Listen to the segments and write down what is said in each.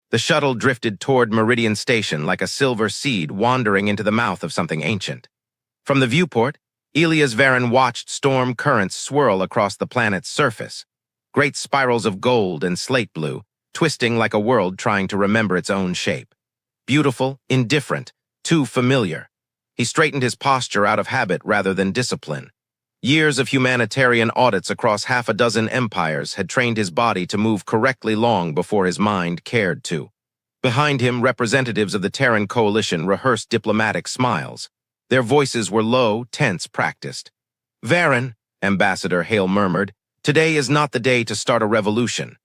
The shuttle drifted toward Meridian Station like a silver seed wandering into the mouth of something ancient. From the viewport, Elias Varen watched storm currents swirl across the planet's surface, great spirals of gold and slate blue, twisting like a world trying to remember its own shape. Beautiful, indifferent, too familiar. He straightened his posture out of habit rather than discipline. Years of humanitarian audits across half a dozen empires had trained his body to move correctly long before his mind cared to. Behind him, representatives of the Terran coalition rehearsed diplomatic smiles. Their voices were low, tense, practiced. "Varen," Ambassador Hale murmured, "today is not the day to start a revolution."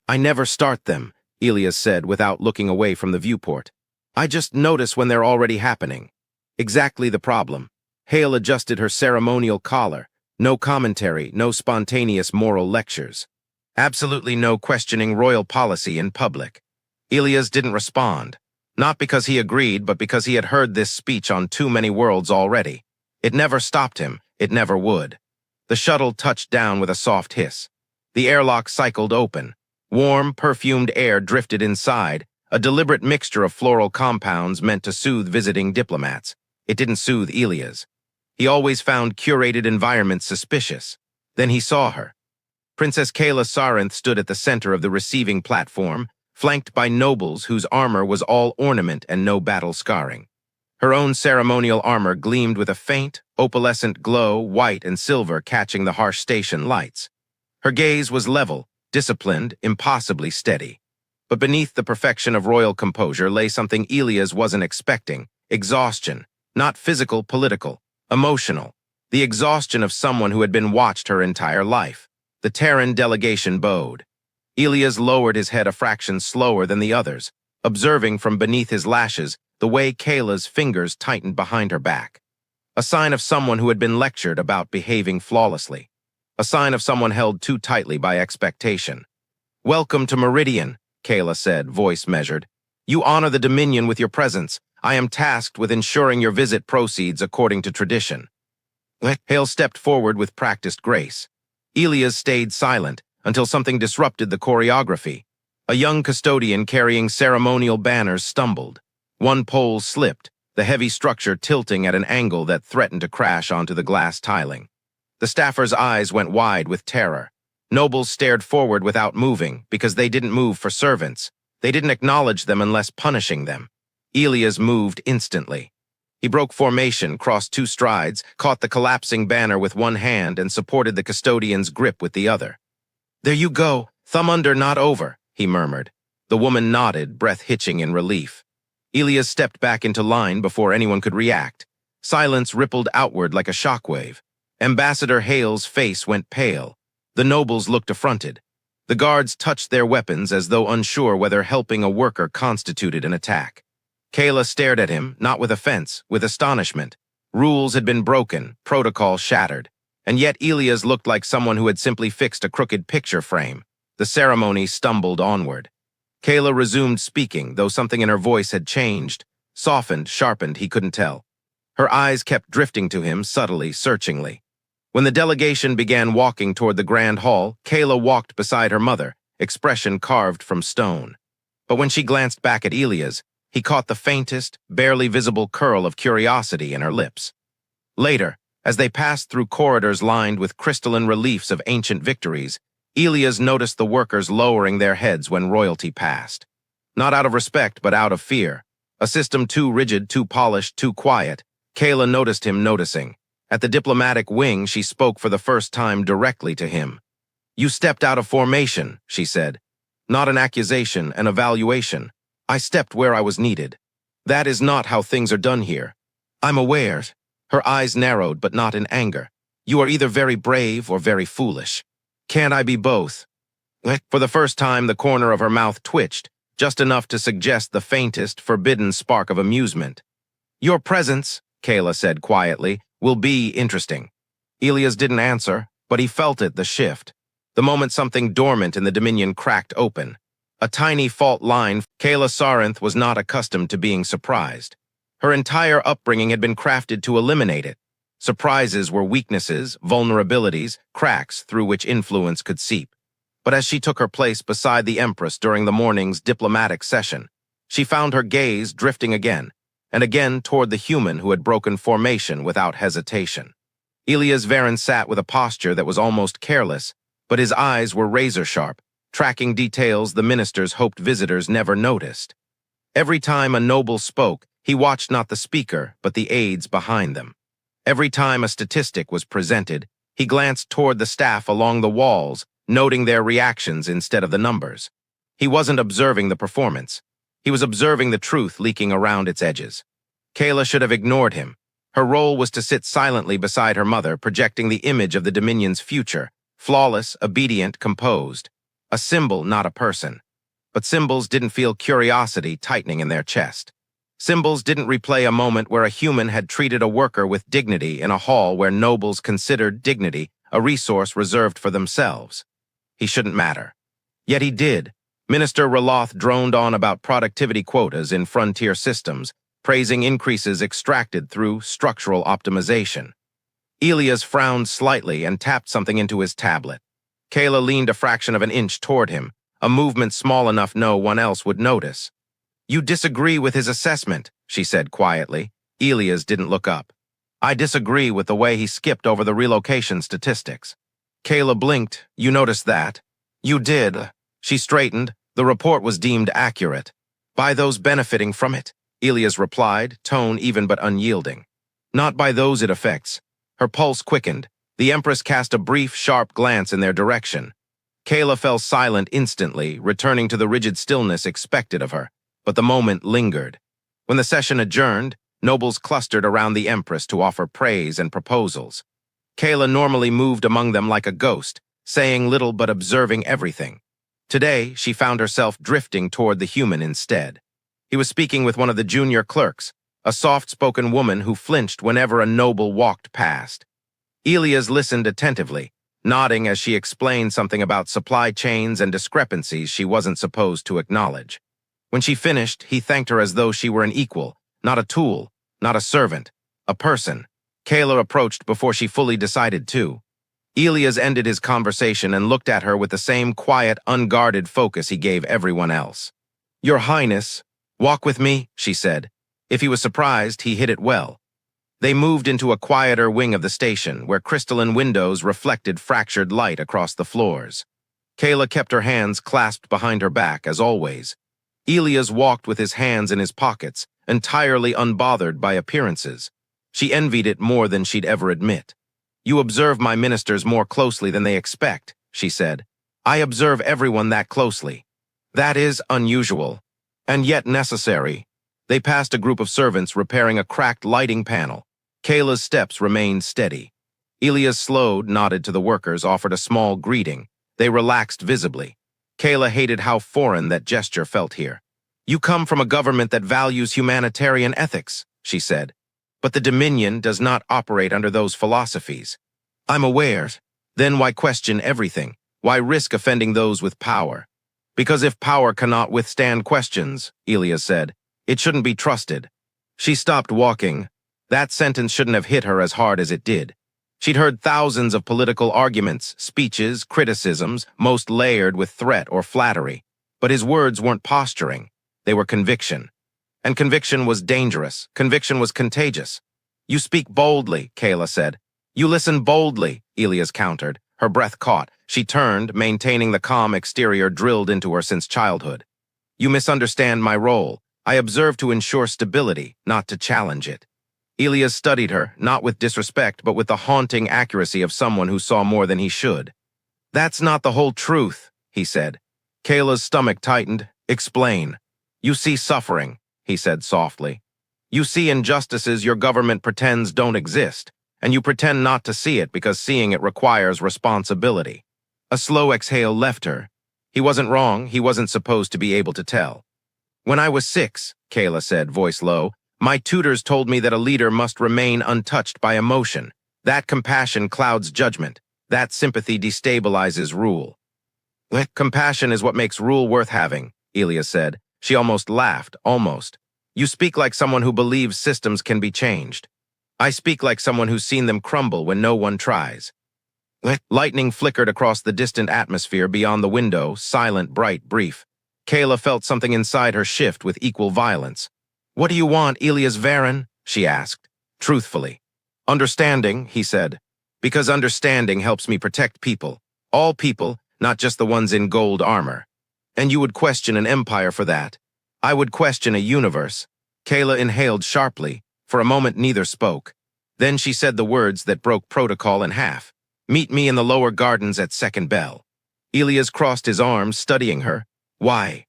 "I never start them," Elias said without looking away from the viewport. "I just notice when they're already happening." Exactly the problem. Hale adjusted her ceremonial collar. No commentary, no spontaneous moral lectures. Absolutely no questioning royal policy in public. Elias didn't respond, not because he agreed, but because he had heard this speech on too many worlds already. It never stopped him, it never would. The shuttle touched down with a soft hiss. The airlock cycled open. Warm, perfumed air drifted inside, a deliberate mixture of floral compounds meant to soothe visiting diplomats. It didn't soothe Elias. He always found curated environments suspicious. Then he saw her. Princess Kaela Sarynth stood at the center of the receiving platform, flanked by nobles whose armor was all ornament and no battle scarring. Her own ceremonial armor gleamed with a faint, opalescent glow, white and silver catching the harsh station lights. Her gaze was level, disciplined, impossibly steady. But beneath the perfection of royal composure lay something Elias wasn't expecting: exhaustion, not physical, political. Emotional, the exhaustion of someone who had been watched her entire life. The Terran delegation bowed. Elias lowered his head a fraction slower than the others, observing from beneath his lashes the way Kaela's fingers tightened behind her back. A sign of someone who had been lectured about behaving flawlessly. A sign of someone held too tightly by expectation. "Welcome to Meridian," Kaela said, voice measured. "You honor the Dominion with your presence. I am tasked with ensuring your visit proceeds according to tradition." Hale stepped forward with practiced grace. Elias stayed silent until something disrupted the choreography. A young custodian carrying ceremonial banners stumbled. One pole slipped, the heavy structure tilting at an angle that threatened to crash onto the glass tiling. The staffer's eyes went wide with terror. Nobles stared forward without moving because they didn't move for servants. They didn't acknowledge them unless punishing them. Elias moved instantly. He broke formation, crossed 2 strides, caught the collapsing banner with one hand, and supported the custodian's grip with the other. "There you go, thumb under, not over," he murmured. The woman nodded, breath hitching in relief. Elias stepped back into line before anyone could react. Silence rippled outward like a shockwave. Ambassador Hale's face went pale. The nobles looked affronted. The guards touched their weapons as though unsure whether helping a worker constituted an attack. Kaela stared at him, not with offense, with astonishment. Rules had been broken, protocol shattered. And yet Elias looked like someone who had simply fixed a crooked picture frame. The ceremony stumbled onward. Kaela resumed speaking, though something in her voice had changed. Softened, sharpened, he couldn't tell. Her eyes kept drifting to him, subtly, searchingly. When the delegation began walking toward the grand hall, Kaela walked beside her mother, expression carved from stone. But when she glanced back at Elias, he caught the faintest, barely visible curl of curiosity in her lips. Later, as they passed through corridors lined with crystalline reliefs of ancient victories, Elias noticed the workers lowering their heads when royalty passed. Not out of respect, but out of fear. A system too rigid, too polished, too quiet. Kaela noticed him noticing. At the diplomatic wing, she spoke for the first time directly to him. "You stepped out of formation," she said. "Not an accusation, an evaluation. I stepped where I was needed. That is not how things are done here. I'm aware." Her eyes narrowed, but not in anger. "You are either very brave or very foolish. Can't I be both?" For the first time, the corner of her mouth twitched, just enough to suggest the faintest, forbidden spark of amusement. "Your presence," Kaela said quietly, "will be interesting." Elias didn't answer, but he felt it, the shift. The moment something dormant in the Dominion cracked open. A tiny fault line. Kaela Sarynth was not accustomed to being surprised. Her entire upbringing had been crafted to eliminate it. Surprises were weaknesses, vulnerabilities, cracks through which influence could seep. But as she took her place beside the Empress during the morning's diplomatic session, she found her gaze drifting again, and again toward the human who had broken formation without hesitation. Elias Varen sat with a posture that was almost careless, but his eyes were razor-sharp, tracking details the ministers hoped visitors never noticed. Every time a noble spoke, he watched not the speaker, but the aides behind them. Every time a statistic was presented, he glanced toward the staff along the walls, noting their reactions instead of the numbers. He wasn't observing the performance. He was observing the truth leaking around its edges. Kaela should have ignored him. Her role was to sit silently beside her mother, projecting the image of the Dominion's future, flawless, obedient, composed. A symbol, not a person. But symbols didn't feel curiosity tightening in their chest. Symbols didn't replay a moment where a human had treated a worker with dignity in a hall where nobles considered dignity a resource reserved for themselves. He shouldn't matter. Yet he did. Minister Raloth droned on about productivity quotas in frontier systems, praising increases extracted through structural optimization. Elias frowned slightly and tapped something into his tablet. Kaela leaned a fraction of an inch toward him, a movement small enough no one else would notice. "You disagree with his assessment," she said quietly. Elias didn't look up. "I disagree with the way he skipped over the relocation statistics." Kaela blinked. "You noticed that?" "You did." She straightened. "The report was deemed accurate. By those benefiting from it," Elias replied, tone even but unyielding. "Not by those it affects." Her pulse quickened. The Empress cast a brief, sharp glance in their direction. Kaela fell silent instantly, returning to the rigid stillness expected of her, but the moment lingered. When the session adjourned, nobles clustered around the Empress to offer praise and proposals. Kaela normally moved among them like a ghost, saying little but observing everything. Today, she found herself drifting toward the human instead. He was speaking with one of the junior clerks, a soft-spoken woman who flinched whenever a noble walked past. Elias listened attentively, nodding as she explained something about supply chains and discrepancies she wasn't supposed to acknowledge. When she finished, he thanked her as though she were an equal, not a tool, not a servant, a person. Kaela approached before she fully decided to. Elias ended his conversation and looked at her with the same quiet, unguarded focus he gave everyone else. "Your Highness, walk with me," she said. If he was surprised, he hid it well. They moved into a quieter wing of the station, where crystalline windows reflected fractured light across the floors. Kaela kept her hands clasped behind her back, as always. Elias walked with his hands in his pockets, entirely unbothered by appearances. She envied it more than she'd ever admit. "You observe my ministers more closely than they expect," she said. "I observe everyone that closely. That is unusual, and yet necessary." They passed a group of servants repairing a cracked lighting panel. Kaela's steps remained steady. Elias slowed, nodded to the workers, offered a small greeting. They relaxed visibly. Kaela hated how foreign that gesture felt here. "You come from a government that values humanitarian ethics," she said. "But the Dominion does not operate under those philosophies." "I'm aware. Then why question everything? Why risk offending those with power?" "Because if power cannot withstand questions," Elias said, "it shouldn't be trusted." She stopped walking. That sentence shouldn't have hit her as hard as it did. She'd heard thousands of political arguments, speeches, criticisms, most layered with threat or flattery. But his words weren't posturing. They were conviction. And conviction was dangerous. Conviction was contagious. "You speak boldly," Kaela said. "You listen boldly," Elias countered. Her breath caught. She turned, maintaining the calm exterior drilled into her since childhood. "You misunderstand my role. I observe to ensure stability, not to challenge it." Elias studied her, not with disrespect, but with the haunting accuracy of someone who saw more than he should. "That's not the whole truth," he said. Kaela's stomach tightened. "Explain." "You see suffering," he said softly. "You see injustices your government pretends don't exist, and you pretend not to see it because seeing it requires responsibility." A slow exhale left her. He wasn't wrong, he wasn't supposed to be able to tell. "When I was 6, Kaela said, voice low, "my tutors told me that a leader must remain untouched by emotion. That compassion clouds judgment. That sympathy destabilizes rule." "Compassion is what makes rule worth having," Elias said. She almost laughed, almost. "You speak like someone who believes systems can be changed. I speak like someone who's seen them crumble when no one tries." Lightning flickered across the distant atmosphere beyond the window, silent, bright, brief. Kaela felt something inside her shift with equal violence. "What do you want, Elias Varen?" she asked, truthfully. "Understanding," he said, "because understanding helps me protect people. All people, not just the ones in gold armor. And you would question an empire for that. I would question a universe." Kaela inhaled sharply. For a moment neither spoke. Then she said the words that broke protocol in half. "Meet me in the lower gardens at second bell." Elias crossed his arms, studying her. Why?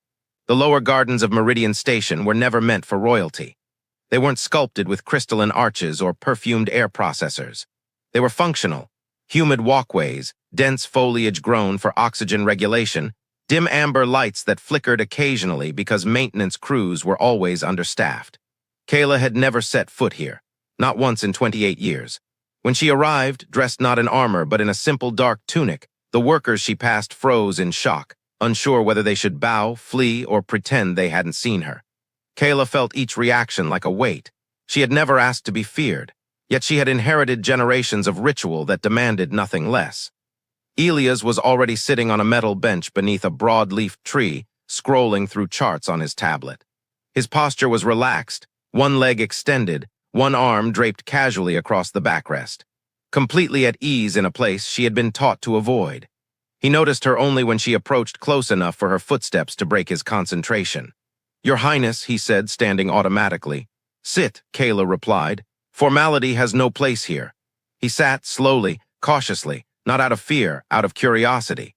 The lower gardens of Meridian Station were never meant for royalty. They weren't sculpted with crystalline arches or perfumed air processors. They were functional. Humid walkways, dense foliage grown for oxygen regulation, dim amber lights that flickered occasionally because maintenance crews were always understaffed. Kaela had never set foot here, not once in 28 years. When she arrived, dressed not in armor but in a simple dark tunic, the workers she passed froze in shock, unsure whether they should bow, flee, or pretend they hadn't seen her. Kaela felt each reaction like a weight. She had never asked to be feared, yet she had inherited generations of ritual that demanded nothing less. Elias was already sitting on a metal bench beneath a broad-leafed tree, scrolling through charts on his tablet. His posture was relaxed, one leg extended, one arm draped casually across the backrest. Completely at ease in a place she had been taught to avoid. He noticed her only when she approached close enough for her footsteps to break his concentration. "Your Highness," he said, standing automatically. "Sit," Kaela replied. "Formality has no place here." He sat slowly, cautiously, not out of fear, out of curiosity.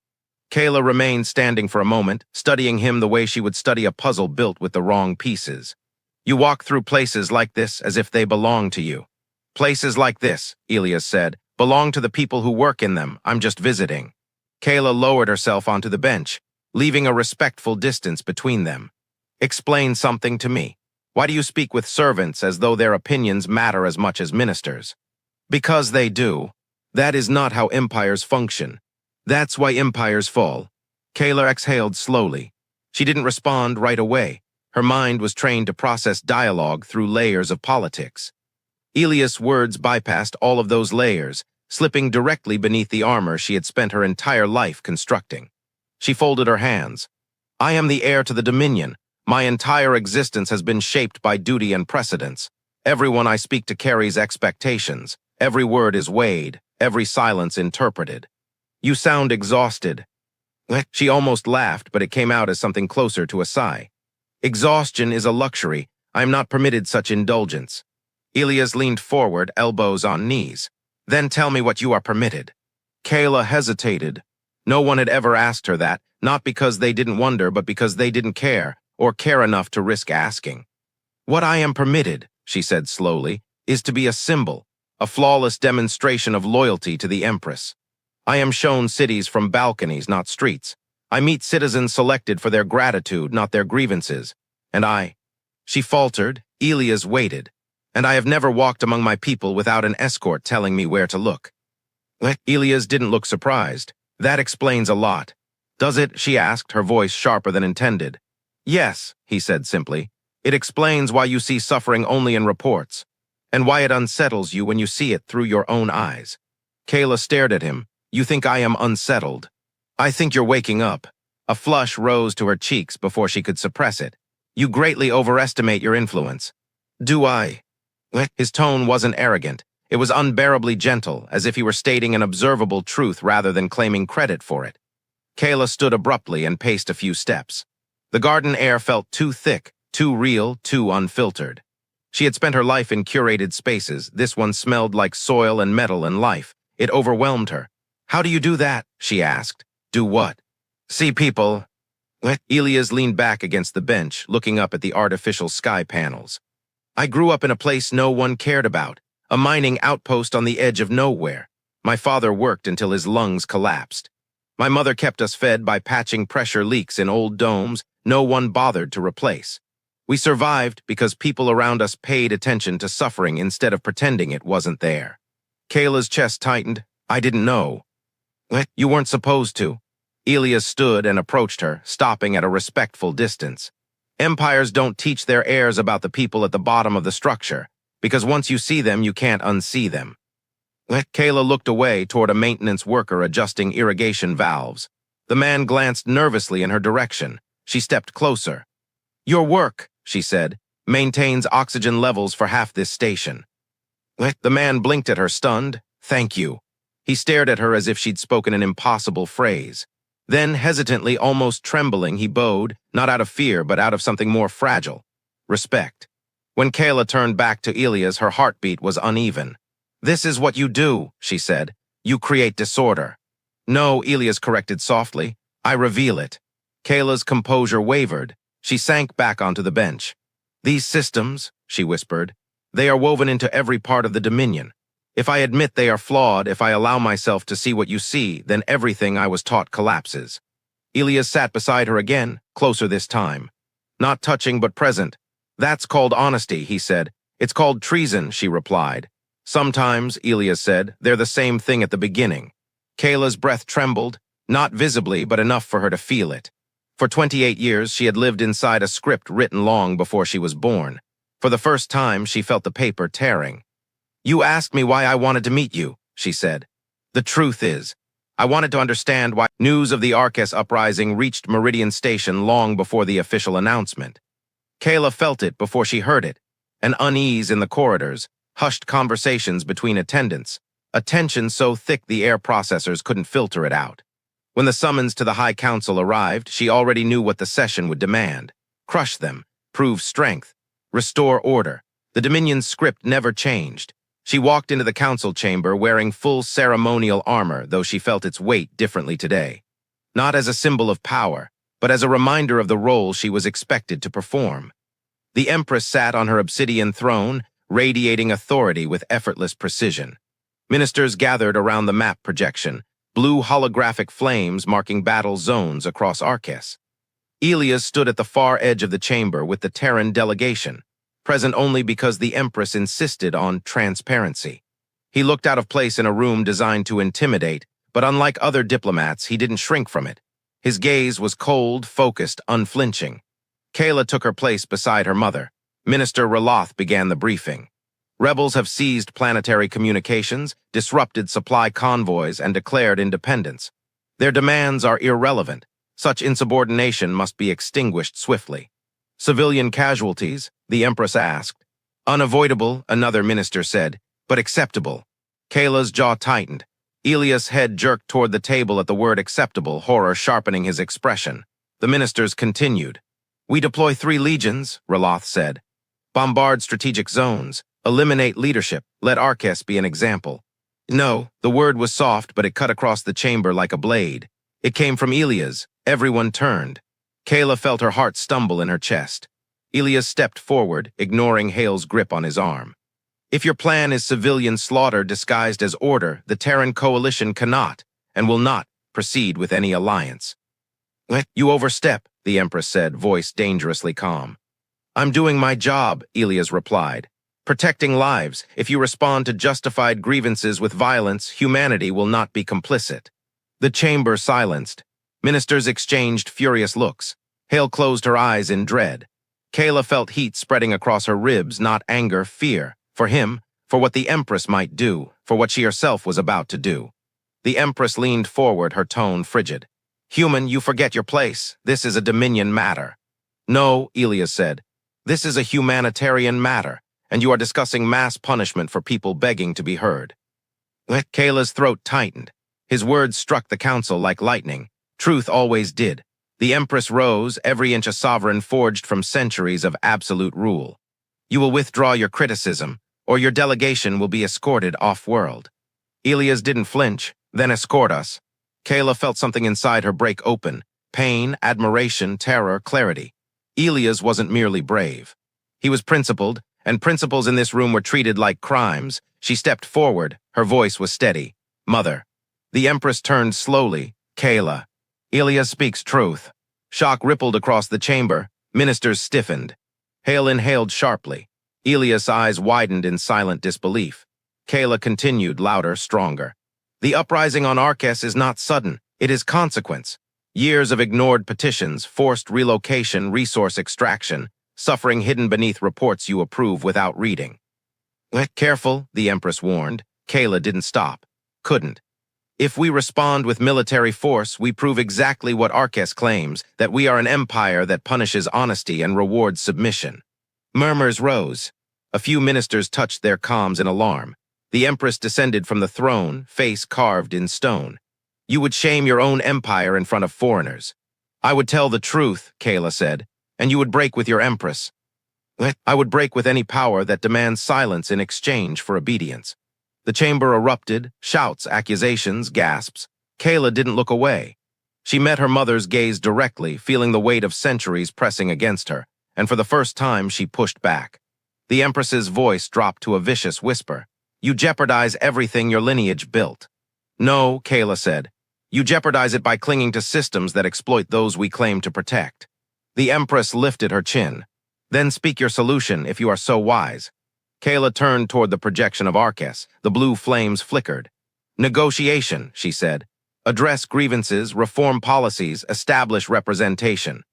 Kaela remained standing for a moment, studying him the way she would study a puzzle built with the wrong pieces. "You walk through places like this as if they belong to you." "Places like this," Elias said, "belong to the people who work in them. I'm just visiting." Kaela lowered herself onto the bench, leaving a respectful distance between them. "Explain something to me. Why do you speak with servants as though their opinions matter as much as ministers?" "Because they do. That is not how empires function. That's why empires fall." Kaela exhaled slowly. She didn't respond right away. Her mind was trained to process dialogue through layers of politics. Elias' words bypassed all of those layers, slipping directly beneath the armor she had spent her entire life constructing. She folded her hands. "I am the heir to the Dominion. My entire existence has been shaped by duty and precedence. Everyone I speak to carries expectations. Every word is weighed, every silence interpreted." "You sound exhausted." She almost laughed, but it came out as something closer to a sigh. "Exhaustion is a luxury. I am not permitted such indulgence." Elias leaned forward, elbows on knees. "Then tell me what you are permitted." Kaela hesitated. No one had ever asked her that, not because they didn't wonder, but because they didn't care, or care enough to risk asking. "What I am permitted," she said slowly, "is to be a symbol, a flawless demonstration of loyalty to the Empress. I am shown cities from balconies, not streets. I meet citizens selected for their gratitude, not their grievances. And I—" She faltered. Elias waited. "And I have never walked among my people without an escort telling me where to look." Elias didn't look surprised. "That explains a lot." "Does it?" she asked, her voice sharper than intended. "Yes," he said simply. "It explains why you see suffering only in reports, and why it unsettles you when you see it through your own eyes." Kaela stared at him. "You think I am unsettled?" "I think you're waking up." A flush rose to her cheeks before she could suppress it. "You greatly overestimate your influence." "Do I?" His tone wasn't arrogant. It was unbearably gentle, as if he were stating an observable truth rather than claiming credit for it. Kaela stood abruptly and paced a few steps. The garden air felt too thick, too real, too unfiltered. She had spent her life in curated spaces. This one smelled like soil and metal and life. It overwhelmed her. "How do you do that?" she asked. "Do what?" "See people." Elias leaned back against the bench, looking up at the artificial sky panels. "I grew up in a place no one cared about, a mining outpost on the edge of nowhere. My father worked until his lungs collapsed. My mother kept us fed by patching pressure leaks in old domes no one bothered to replace. We survived because people around us paid attention to suffering instead of pretending it wasn't there." Kaela's chest tightened. "I didn't know." "You weren't supposed to." Elias stood and approached her, stopping at a respectful distance. "Empires don't teach their heirs about the people at the bottom of the structure, because once you see them, you can't unsee them." Kaela looked away toward a maintenance worker adjusting irrigation valves. The man glanced nervously in her direction. She stepped closer. "Your work," she said, "maintains oxygen levels for half this station." The man blinked at her, stunned. "Thank you." He stared at her as if she'd spoken an impossible phrase. Then, hesitantly, almost trembling, he bowed, not out of fear, but out of something more fragile: respect. When Kaela turned back to Elias, her heartbeat was uneven. "This is what you do," she said. "You create disorder." "No," Elias corrected softly. "I reveal it." Kaela's composure wavered. She sank back onto the bench. "These systems," she whispered, "they are woven into every part of the Dominion. If I admit they are flawed, if I allow myself to see what you see, then everything I was taught collapses." Elias sat beside her again, closer this time. "Not touching but present. That's called honesty," he said. "It's called treason," she replied. "Sometimes," Elias said, "they're the same thing at the beginning." Kaela's breath trembled, not visibly, but enough for her to feel it. For 28 years, she had lived inside a script written long before she was born. For the first time, she felt the paper tearing. "You asked me why I wanted to meet you," she said. "The truth is, I wanted to understand why." News of the Arcus uprising reached Meridian Station long before the official announcement. Kaela felt it before she heard it: an unease in the corridors, hushed conversations between attendants, a tension so thick the air processors couldn't filter it out. When the summons to the High Council arrived, she already knew what the session would demand: crush them, prove strength, restore order. The Dominion's script never changed. She walked into the council chamber wearing full ceremonial armor, though she felt its weight differently today. Not as a symbol of power, but as a reminder of the role she was expected to perform. The Empress sat on her obsidian throne, radiating authority with effortless precision. Ministers gathered around the map projection, blue holographic flames marking battle zones across Arcus. Elias stood at the far edge of the chamber with the Terran delegation, present only because the Empress insisted on transparency. He looked out of place in a room designed to intimidate, but unlike other diplomats, he didn't shrink from it. His gaze was cold, focused, unflinching. Kaela took her place beside her mother. Minister Reloth began the briefing. "Rebels have seized planetary communications, disrupted supply convoys, and declared independence. Their demands are irrelevant. Such insubordination must be extinguished swiftly." "Civilian casualties?" the Empress asked. "Unavoidable," another minister said, "but acceptable." Kaela's jaw tightened. Elias' head jerked toward the table at the word acceptable, horror sharpening his expression. The ministers continued. "We deploy 3 legions," Reloth said. "Bombard strategic zones. Eliminate leadership. Let Arcus be an example." No, the word was soft, but it cut across the chamber like a blade. It came from Elias. Everyone turned. Kaela felt her heart stumble in her chest. Elias stepped forward, ignoring Hale's grip on his arm. "If your plan is civilian slaughter disguised as order, the Terran coalition cannot, and will not, proceed with any alliance." "You overstep," the Empress said, voice dangerously calm. "I'm doing my job," Elias replied. "Protecting lives. If you respond to justified grievances with violence, humanity will not be complicit." The chamber silenced. Ministers exchanged furious looks. Hale closed her eyes in dread. Kaela felt heat spreading across her ribs, not anger, fear. For him, for what the Empress might do, for what she herself was about to do. The Empress leaned forward, her tone frigid. "Human, you forget your place. This is a Dominion matter." "No," Elias said. "This is a humanitarian matter, and you are discussing mass punishment for people begging to be heard." Kaela's throat tightened. His words struck the council like lightning. Truth always did. The Empress rose, every inch a sovereign forged from centuries of absolute rule. "You will withdraw your criticism, or your delegation will be escorted off-world." Elias didn't flinch. "Then escort us." Kaela felt something inside her break open. Pain, admiration, terror, clarity. Elias wasn't merely brave. He was principled, and principles in this room were treated like crimes. She stepped forward. Her voice was steady. "Mother." The Empress turned slowly. "Kaela." "Elias speaks truth." Shock rippled across the chamber. Ministers stiffened. Hale inhaled sharply. Elias' eyes widened in silent disbelief. Kaela continued, louder, stronger. "The uprising on Arcus is not sudden. It is consequence. Years of ignored petitions, forced relocation, resource extraction, suffering hidden beneath reports you approve without reading." "Careful," the Empress warned. Kaela didn't stop. Couldn't. If we respond with military force, we prove exactly what Arces claims, that we are an empire that punishes honesty and rewards submission. Murmurs rose. A few ministers touched their comms in alarm. The empress descended from the throne, face carved in stone. You would shame your own empire in front of foreigners. I would tell the truth, Kaela said, and you would break with your empress. I would break with any power that demands silence in exchange for obedience. The chamber erupted, shouts, accusations, gasps. Kaela didn't look away. She met her mother's gaze directly, feeling the weight of centuries pressing against her, and for the first time she pushed back. The empress's voice dropped to a vicious whisper. You jeopardize everything your lineage built. No, Kaela said. You jeopardize it by clinging to systems that exploit those we claim to protect. The empress lifted her chin. Then speak your solution if you are so wise. Kaela turned toward the projection of Arces. The blue flames flickered. Negotiation, she said. Address grievances, reform policies, establish representation.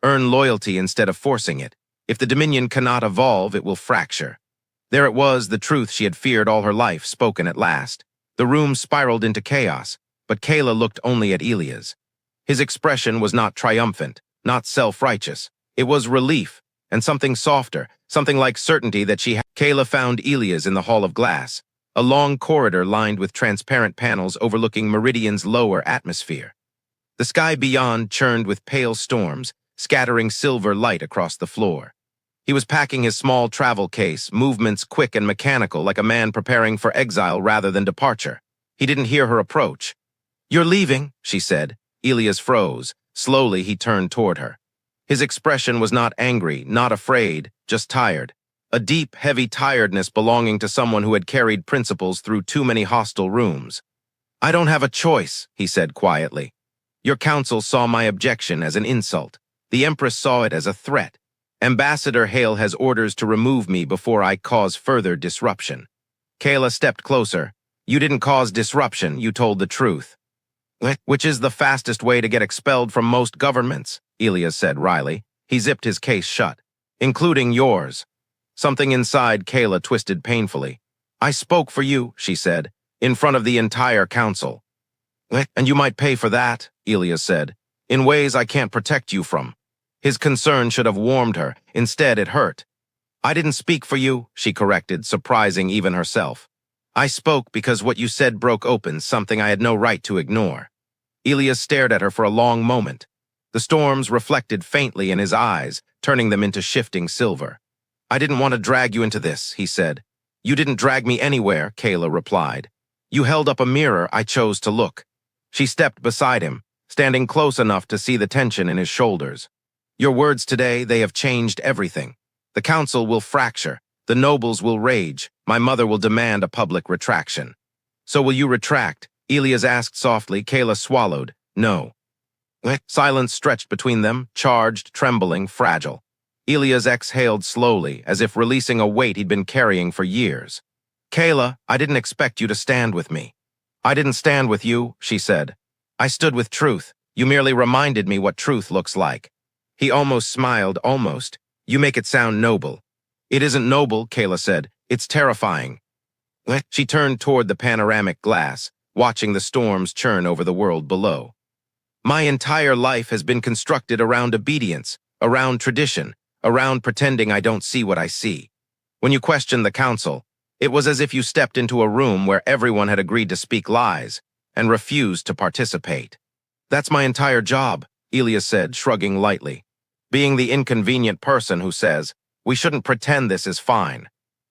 Earn loyalty instead of forcing it. If the Dominion cannot evolve, it will fracture. There it was, the truth she had feared all her life, spoken at last. The room spiraled into chaos, but Kaela looked only at Elias. His expression was not triumphant, not self-righteous. It was relief, and something softer, something like certainty that she had. Kaela found Elias in the Hall of Glass, a long corridor lined with transparent panels overlooking Meridian's lower atmosphere. The sky beyond churned with pale storms, scattering silver light across the floor. He was packing his small travel case, movements quick and mechanical, like a man preparing for exile rather than departure. He didn't hear her approach. You're leaving, she said. Elias froze. Slowly, he turned toward her. His expression was not angry, not afraid, just tired. A deep, heavy tiredness belonging to someone who had carried principles through too many hostile rooms. I don't have a choice, he said quietly. Your council saw my objection as an insult. The Empress saw it as a threat. Ambassador Hale has orders to remove me before I cause further disruption. Kaela stepped closer. You didn't cause disruption, you told the truth. Which is the fastest way to get expelled from most governments, Elias said wryly. He zipped his case shut. Including yours. Something inside Kaela twisted painfully. I spoke for you, she said, in front of the entire council. And you might pay for that, Elias said, in ways I can't protect you from. His concern should have warmed her. Instead, it hurt. I didn't speak for you, she corrected, surprising even herself. I spoke because what you said broke open something I had no right to ignore. Elias stared at her for a long moment. The storms reflected faintly in his eyes, turning them into shifting silver. I didn't want to drag you into this, he said. You didn't drag me anywhere, Kaela replied. You held up a mirror, I chose to look. She stepped beside him, standing close enough to see the tension in his shoulders. Your words today, they have changed everything. The council will fracture. The nobles will rage. My mother will demand a public retraction. So will you retract? Elias asked softly. Kaela swallowed. No. Silence stretched between them, charged, trembling, fragile. Elias exhaled slowly, as if releasing a weight he'd been carrying for years. Kaela, I didn't expect you to stand with me. I didn't stand with you, she said. I stood with truth. You merely reminded me what truth looks like. He almost smiled, almost. You make it sound noble. It isn't noble, Kaela said. It's terrifying. She turned toward the panoramic glass, watching the storms churn over the world below. My entire life has been constructed around obedience, around tradition, around pretending I don't see what I see. When you questioned the council, it was as if you stepped into a room where everyone had agreed to speak lies and refused to participate. That's my entire job, Elias said, shrugging lightly. Being the inconvenient person who says, we shouldn't pretend this is fine.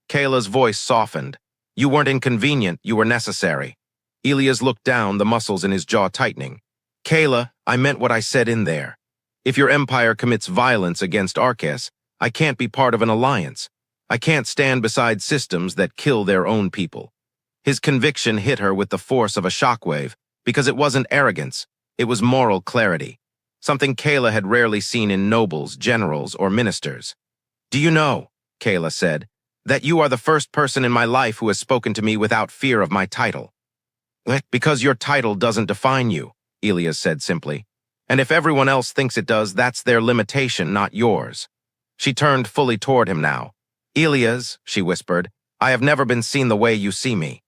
Kaela's voice softened. You weren't inconvenient, you were necessary. Elias looked down, the muscles in his jaw tightening. Kaela, I meant what I said in there. If your empire commits violence against Arces, I can't be part of an alliance. I can't stand beside systems that kill their own people. His conviction hit her with the force of a shockwave, because it wasn't arrogance, it was moral clarity. Something Kaela had rarely seen in nobles, generals, or ministers. Do you know, Kaela said, that you are the first person in my life who has spoken to me without fear of my title? Because your title doesn't define you, Elias said simply. And if everyone else thinks it does, that's their limitation, not yours. She turned fully toward him now. Elias, she whispered, I have never been seen the way you see me.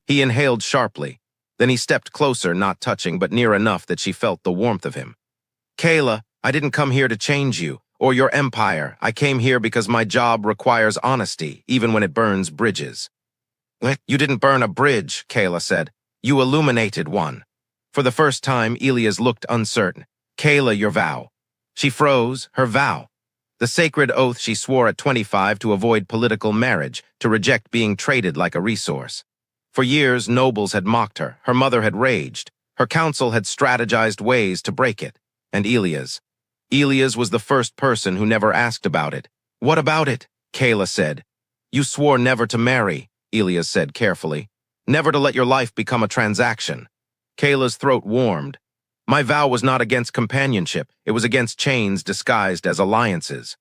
He inhaled sharply. Then he stepped closer, not touching, but near enough that she felt the warmth of him. Kaela, I didn't come here to change you, or your empire. I came here because my job requires honesty, even when it burns bridges. You didn't burn a bridge, Kaela said. You illuminated one. For the first time, Elias looked uncertain. Kaela, your vow. She froze, her vow. The sacred oath she swore at 25 to avoid political marriage, to reject being traded like a resource. For years, nobles had mocked her. Her mother had raged. Her council had strategized ways to break it. And Elias was the first person who never asked about it. What about it? Kaela said. You swore never to marry, Elias said carefully. Never to let your life become a transaction. Kaela's throat warmed. My vow was not against companionship. It was against chains disguised as alliances.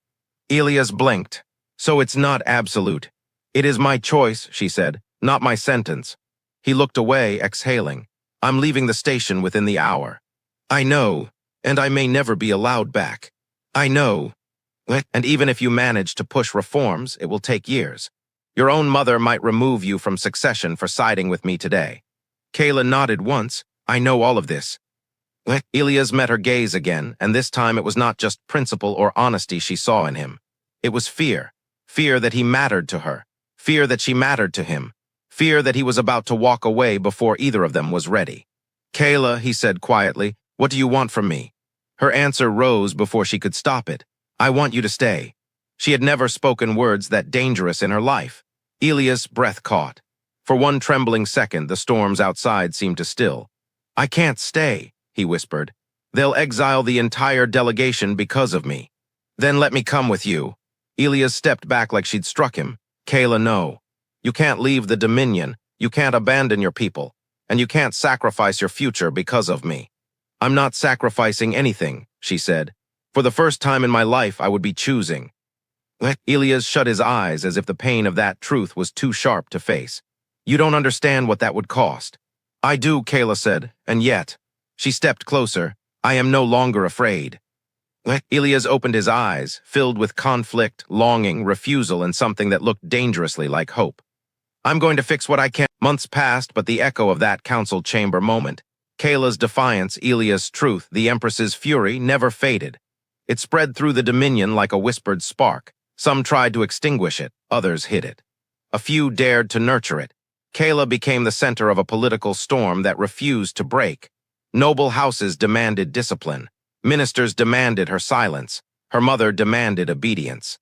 Elias blinked. So it's not absolute. It is my choice, she said, not my sentence. He looked away, exhaling. I'm leaving the station within the hour. I know. And I may never be allowed back. I know. And even if you manage to push reforms, it will take years. Your own mother might remove you from succession for siding with me today. Kaela nodded once. I know all of this. Elias met her gaze again, and this time it was not just principle or honesty she saw in him. It was fear. Fear that he mattered to her. Fear that she mattered to him. Fear that he was about to walk away before either of them was ready. Kaela, he said quietly, what do you want from me? Her answer rose before she could stop it. I want you to stay. She had never spoken words that dangerous in her life. Elias' breath caught. For one trembling second, the storms outside seemed to still. I can't stay, he whispered. They'll exile the entire delegation because of me. Then let me come with you. Elias stepped back like she'd struck him. Kaela, no. You can't leave the Dominion. You can't abandon your people. And you can't sacrifice your future because of me. I'm not sacrificing anything, she said. For the first time in my life, I would be choosing. Elias shut his eyes as if the pain of that truth was too sharp to face. You don't understand what that would cost. I do, Kaela said, and yet. She stepped closer. I am no longer afraid. Elias opened his eyes, filled with conflict, longing, refusal, and something that looked dangerously like hope. I'm going to fix what I can. Months passed, but the echo of that council chamber moment, Kaela's defiance, Elias' truth, the Empress's fury, never faded. It spread through the Dominion like a whispered spark. Some tried to extinguish it, others hid it. A few dared to nurture it. Kaela became the center of a political storm that refused to break. Noble houses demanded discipline. Ministers demanded her silence. Her mother demanded obedience.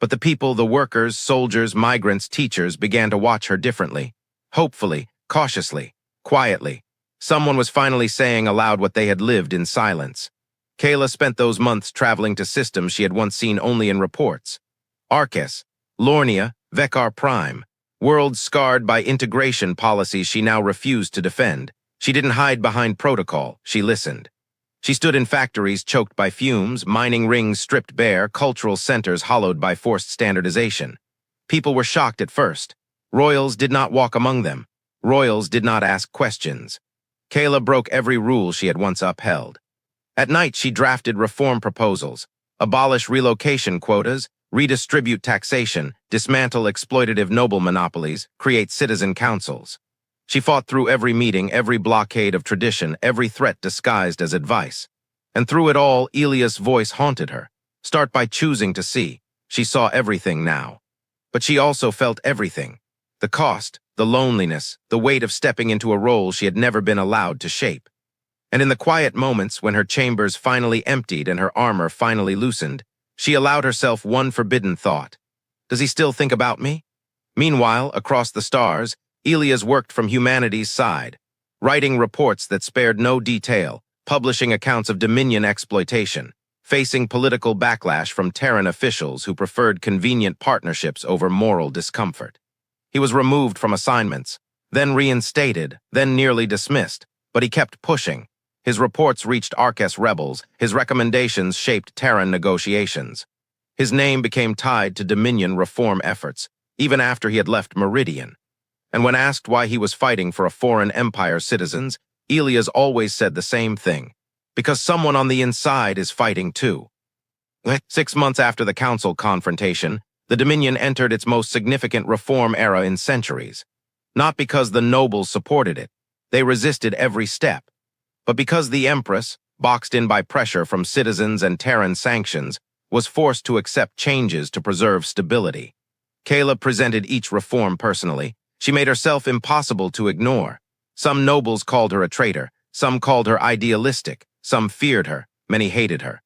But the people, the workers, soldiers, migrants, teachers began to watch her differently. Hopefully, cautiously, quietly. Someone was finally saying aloud what they had lived in silence. Kaela spent those months traveling to systems she had once seen only in reports. Arcus, Lornia, Vekar Prime, worlds scarred by integration policies she now refused to defend. She didn't hide behind protocol, she listened. She stood in factories choked by fumes, mining rings stripped bare, cultural centers hollowed by forced standardization. People were shocked at first. Royals did not walk among them. Royals did not ask questions. Kaela broke every rule she had once upheld. At night, she drafted reform proposals, abolish relocation quotas, redistribute taxation, dismantle exploitative noble monopolies, create citizen councils. She fought through every meeting, every blockade of tradition, every threat disguised as advice. And through it all, Elias' voice haunted her. Start by choosing to see. She saw everything now. But she also felt everything. The cost, the loneliness, the weight of stepping into a role she had never been allowed to shape. And in the quiet moments when her chambers finally emptied and her armor finally loosened, she allowed herself one forbidden thought. Does he still think about me? Meanwhile, across the stars, Elias worked from humanity's side, writing reports that spared no detail, publishing accounts of Dominion exploitation, facing political backlash from Terran officials who preferred convenient partnerships over moral discomfort. He was removed from assignments, then reinstated, then nearly dismissed, but he kept pushing. His reports reached Arcus rebels, his recommendations shaped Terran negotiations. His name became tied to Dominion reform efforts, even after he had left Meridian. And when asked why he was fighting for a foreign empire's citizens, Elias always said the same thing. Because someone on the inside is fighting too. 6 months after the council confrontation, the Dominion entered its most significant reform era in centuries. Not because the nobles supported it. They resisted every step. But because the Empress, boxed in by pressure from citizens and Terran sanctions, was forced to accept changes to preserve stability. Kaela presented each reform personally. She made herself impossible to ignore. Some nobles called her a traitor, some called her idealistic, some feared her, many hated her.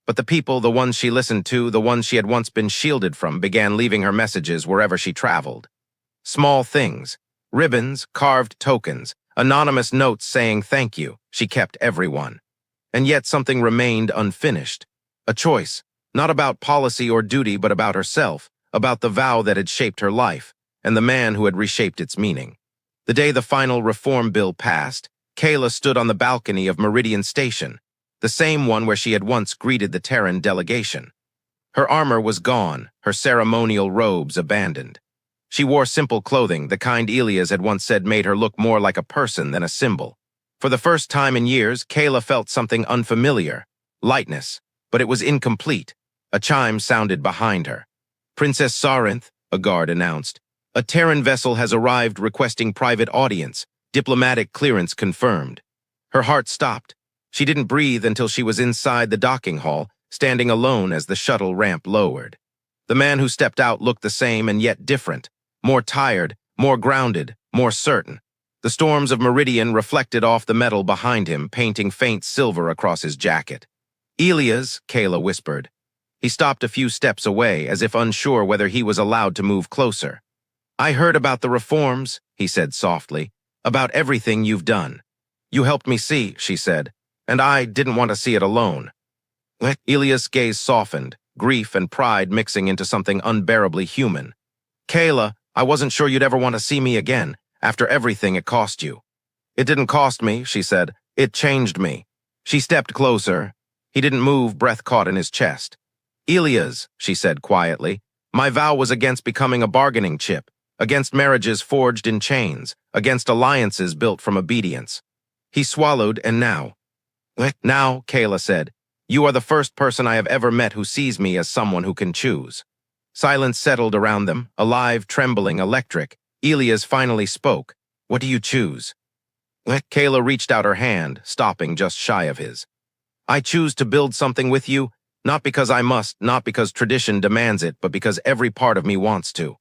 But the people, the ones she listened to, the ones she had once been shielded from, began leaving her messages wherever she traveled. Small things, ribbons, carved tokens, anonymous notes saying thank you. She kept every one. And yet something remained unfinished. A choice, not about policy or duty, but about herself, about the vow that had shaped her life, and the man who had reshaped its meaning. The day the final reform bill passed, Kaela stood on the balcony of Meridian Station, the same one where she had once greeted the Terran delegation. Her armor was gone, her ceremonial robes abandoned. She wore simple clothing, the kind Elias had once said made her look more like a person than a symbol. For the first time in years, Kaela felt something unfamiliar, lightness, but it was incomplete. A chime sounded behind her. Princess Sarynth, a guard announced. A Terran vessel has arrived requesting private audience, diplomatic clearance confirmed. Her heart stopped. She didn't breathe until she was inside the docking hall, standing alone as the shuttle ramp lowered. The man who stepped out looked the same and yet different, more tired, more grounded, more certain. The storms of Meridian reflected off the metal behind him, painting faint silver across his jacket. Elias, Kaela whispered. He stopped a few steps away, as if unsure whether he was allowed to move closer. I heard about the reforms, he said softly, about everything you've done. You helped me see, she said, and I didn't want to see it alone. Elias' gaze softened, grief and pride mixing into something unbearably human. Kaela, I wasn't sure you'd ever want to see me again, after everything it cost you. It didn't cost me, she said. It changed me. She stepped closer. He didn't move, breath caught in his chest. Elias, she said quietly, my vow was against becoming a bargaining chip, against marriages forged in chains, against alliances built from obedience. He swallowed, and now. Now, Kaela said, you are the first person I have ever met who sees me as someone who can choose. Silence settled around them, alive, trembling, electric. Elias finally spoke. What do you choose? Kaela reached out her hand, stopping just shy of his. I choose to build something with you, not because I must, not because tradition demands it, but because every part of me wants to.